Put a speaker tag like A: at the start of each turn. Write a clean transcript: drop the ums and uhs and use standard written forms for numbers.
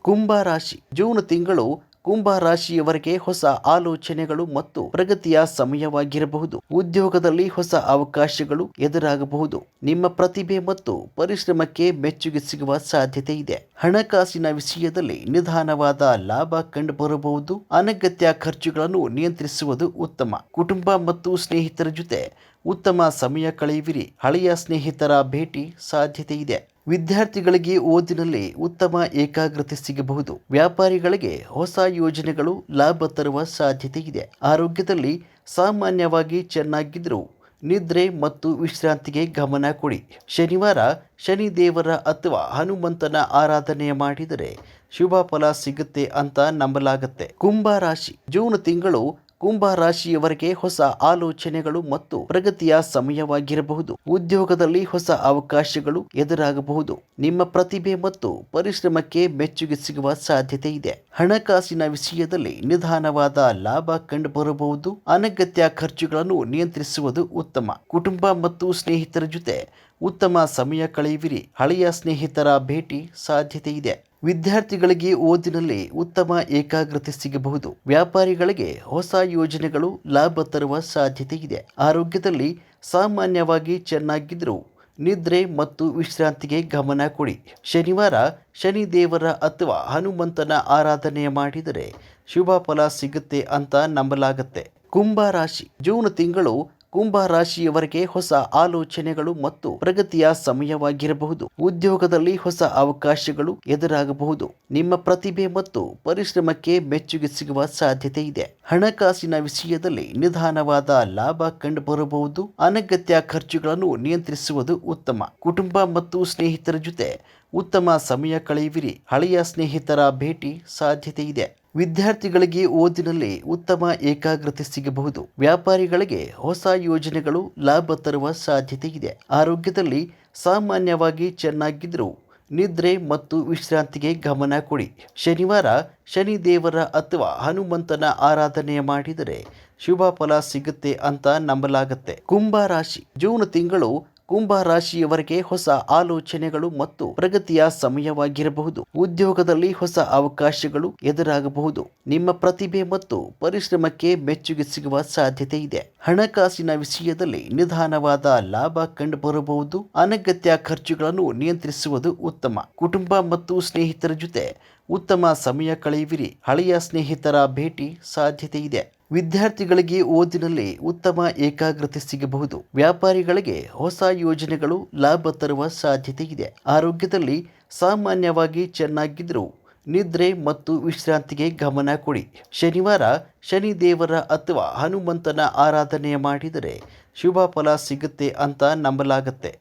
A: ಕುಂಭ ರಾಶಿ ಜೂನ್ ತಿಂಗಳು ಕುಂಭ ರಾಶಿಯವರೆಗೆ ಹೊಸ ಆಲೋಚನೆಗಳು ಮತ್ತು ಪ್ರಗತಿಯ ಸಮಯವಾಗಿರಬಹುದು. ಉದ್ಯೋಗದಲ್ಲಿ ಹೊಸ ಅವಕಾಶಗಳು ಎದುರಾಗಬಹುದು. ನಿಮ್ಮ ಪ್ರತಿಭೆ ಮತ್ತು ಪರಿಶ್ರಮಕ್ಕೆ ಮೆಚ್ಚುಗೆ ಸಿಗುವ ಸಾಧ್ಯತೆ ಇದೆ. ಹಣಕಾಸಿನ ವಿಷಯದಲ್ಲಿ ನಿಧಾನವಾದ ಲಾಭ ಕಂಡುಬರಬಹುದು. ಅನಗತ್ಯ ಖರ್ಚುಗಳನ್ನು ನಿಯಂತ್ರಿಸುವುದು ಉತ್ತಮ. ಕುಟುಂಬ ಮತ್ತು ಸ್ನೇಹಿತರ ಜೊತೆ ಉತ್ತಮ ಸಮಯ ಕಳೆಯುವಿರಿ. ಹಳೆಯ ಸ್ನೇಹಿತರ ಭೇಟಿ ಸಾಧ್ಯತೆ ಇದೆ. ವಿದ್ಯಾರ್ಥಿಗಳಿಗೆ ಓದಿನಲ್ಲಿ ಉತ್ತಮ ಏಕಾಗ್ರತೆ ಸಿಗಬಹುದು. ವ್ಯಾಪಾರಿಗಳಿಗೆ ಹೊಸ ಯೋಜನೆಗಳು ಲಾಭ ತರುವ ಸಾಧ್ಯತೆ ಇದೆ. ಆರೋಗ್ಯದಲ್ಲಿ ಸಾಮಾನ್ಯವಾಗಿ ಚೆನ್ನಾಗಿದ್ದರೂ ನಿದ್ರೆ ಮತ್ತು ವಿಶ್ರಾಂತಿಗೆ ಗಮನ ಕೊಡಿ. ಶನಿವಾರ ಶನಿ ದೇವರ ಅಥವಾ ಹನುಮಂತನ ಆರಾಧನೆ ಮಾಡಿದರೆ ಶುಭ ಫಲ ಸಿಗುತ್ತೆ ಅಂತ ನಂಬಲಾಗುತ್ತೆ. ಕುಂಭ ರಾಶಿ ಜೂನ್ ತಿಂಗಳು ಕುಂಭ ರಾಶಿಯವರೆಗೆ ಹೊಸ ಆಲೋಚನೆಗಳು ಮತ್ತು ಪ್ರಗತಿಯ ಸಮಯವಾಗಿರಬಹುದು. ಉದ್ಯೋಗದಲ್ಲಿ ಹೊಸ ಅವಕಾಶಗಳು ಎದುರಾಗಬಹುದು. ನಿಮ್ಮ ಪ್ರತಿಭೆ ಮತ್ತು ಪರಿಶ್ರಮಕ್ಕೆ ಮೆಚ್ಚುಗೆ ಸಿಗುವ ಸಾಧ್ಯತೆ ಇದೆ. ಹಣಕಾಸಿನ ವಿಷಯದಲ್ಲಿ ನಿಧಾನವಾದ ಲಾಭ ಕಂಡುಬರಬಹುದು. ಅನಗತ್ಯ ಖರ್ಚುಗಳನ್ನು ನಿಯಂತ್ರಿಸುವುದು ಉತ್ತಮ. ಕುಟುಂಬ ಮತ್ತು ಸ್ನೇಹಿತರ ಜೊತೆ ಉತ್ತಮ ಸಮಯ ಕಳೆಯುವಿರಿ. ಹಳೆಯ ಸ್ನೇಹಿತರ ಭೇಟಿ ಸಾಧ್ಯತೆ ಇದೆ. ವಿದ್ಯಾರ್ಥಿಗಳಿಗೆ ಓದಿನಲ್ಲಿ ಉತ್ತಮ ಏಕಾಗ್ರತೆ ಸಿಗಬಹುದು. ವ್ಯಾಪಾರಿಗಳಿಗೆ ಹೊಸ ಯೋಜನೆಗಳು ಲಾಭ ತರುವ ಸಾಧ್ಯತೆ ಇದೆ. ಆರೋಗ್ಯದಲ್ಲಿ ಸಾಮಾನ್ಯವಾಗಿ ಚೆನ್ನಾಗಿದ್ದರೂ ನಿದ್ರೆ ಮತ್ತು ವಿಶ್ರಾಂತಿಗೆ ಗಮನ ಕೊಡಿ. ಶನಿವಾರ ಶನಿ ದೇವರ ಅಥವಾ ಹನುಮಂತನ ಆರಾಧನೆ ಮಾಡಿದರೆ ಶುಭ ಫಲ ಸಿಗುತ್ತೆ ಅಂತ ನಂಬಲಾಗುತ್ತೆ. ಕುಂಭ ರಾಶಿ ಜೂನ್ ತಿಂಗಳು ಕುಂಭ ರಾಶಿಯವರೆಗೆ ಹೊಸ ಆಲೋಚನೆಗಳು ಮತ್ತು ಪ್ರಗತಿಯ ಸಮಯವಾಗಿರಬಹುದು. ಉದ್ಯೋಗದಲ್ಲಿ ಹೊಸ ಅವಕಾಶಗಳು ಎದುರಾಗಬಹುದು. ನಿಮ್ಮ ಪ್ರತಿಭೆ ಮತ್ತು ಪರಿಶ್ರಮಕ್ಕೆ ಮೆಚ್ಚುಗೆ ಸಿಗುವ ಸಾಧ್ಯತೆ ಇದೆ. ಹಣಕಾಸಿನ ವಿಷಯದಲ್ಲಿ ನಿಧಾನವಾದ ಲಾಭ ಕಂಡುಬರಬಹುದು. ಅನಗತ್ಯ ಖರ್ಚುಗಳನ್ನು ನಿಯಂತ್ರಿಸುವುದು ಉತ್ತಮ. ಕುಟುಂಬ ಮತ್ತು ಸ್ನೇಹಿತರ ಜೊತೆ ಉತ್ತಮ ಸಮಯ ಕಳೆಯುವಿರಿ. ಹಳೆಯ ಸ್ನೇಹಿತರ ಭೇಟಿ ಸಾಧ್ಯತೆ ಇದೆ. ವಿದ್ಯಾರ್ಥಿಗಳಿಗೆ ಓದಿನಲ್ಲಿ ಉತ್ತಮ ಏಕಾಗ್ರತೆ ಸಿಗಬಹುದು. ವ್ಯಾಪಾರಿಗಳಿಗೆ ಹೊಸ ಯೋಜನೆಗಳು ಲಾಭ ತರುವ ಸಾಧ್ಯತೆ ಇದೆ. ಆರೋಗ್ಯದಲ್ಲಿ ಸಾಮಾನ್ಯವಾಗಿ ಚೆನ್ನಾಗಿದ್ದರೂ ನಿದ್ರೆ ಮತ್ತು ವಿಶ್ರಾಂತಿಗೆ ಗಮನ ಕೊಡಿ. ಶನಿವಾರ ಶನಿ ದೇವರ ಅಥವಾ ಹನುಮಂತನ ಆರಾಧನೆ ಮಾಡಿದರೆ ಶುಭ ಫಲ ಸಿಗುತ್ತೆ ಅಂತ ನಂಬಲಾಗುತ್ತೆ. ಕುಂಭ ರಾಶಿ ಜೂನ್ ತಿಂಗಳು ಕುಂಭ ರಾಶಿಯವರೆಗೆ ಹೊಸ ಆಲೋಚನೆಗಳು ಮತ್ತು ಪ್ರಗತಿಯ ಸಮಯವಾಗಿರಬಹುದು. ಉದ್ಯೋಗದಲ್ಲಿ ಹೊಸ ಅವಕಾಶಗಳು ಎದುರಾಗಬಹುದು. ನಿಮ್ಮ ಪ್ರತಿಭೆ ಮತ್ತು ಪರಿಶ್ರಮಕ್ಕೆ ಮೆಚ್ಚುಗೆ ಸಿಗುವ ಸಾಧ್ಯತೆ ಇದೆ. ಹಣಕಾಸಿನ ವಿಷಯದಲ್ಲಿ ನಿಧಾನವಾದ ಲಾಭ ಕಂಡುಬರಬಹುದು. ಅನಗತ್ಯ ಖರ್ಚುಗಳನ್ನು ನಿಯಂತ್ರಿಸುವುದು ಉತ್ತಮ. ಕುಟುಂಬ ಮತ್ತು ಸ್ನೇಹಿತರ ಜೊತೆ ಉತ್ತಮ ಸಮಯ ಕಳೆಯುವಿರಿ. ಹಳೆಯ ಸ್ನೇಹಿತರ ಭೇಟಿ ಸಾಧ್ಯತೆ ಇದೆ. ವಿದ್ಯಾರ್ಥಿಗಳಿಗೆ ಓದಿನಲ್ಲಿ ಉತ್ತಮ ಏಕಾಗ್ರತೆ ಸಿಗಬಹುದು. ವ್ಯಾಪಾರಿಗಳಿಗೆ ಹೊಸ ಯೋಜನೆಗಳು ಲಾಭ ತರುವ ಸಾಧ್ಯತೆ ಇದೆ. ಆರೋಗ್ಯದಲ್ಲಿ ಸಾಮಾನ್ಯವಾಗಿ ಚೆನ್ನಾಗಿದ್ದರೂ ನಿದ್ರೆ ಮತ್ತು ವಿಶ್ರಾಂತಿಗೆ ಗಮನ ಕೊಡಿ. ಶನಿವಾರ ಶನಿ ದೇವರ ಅಥವಾ ಹನುಮಂತನ ಆರಾಧನೆ ಮಾಡಿದರೆ ಶುಭ ಫಲ ಸಿಗುತ್ತೆ ಅಂತ ನಂಬಲಾಗುತ್ತೆ.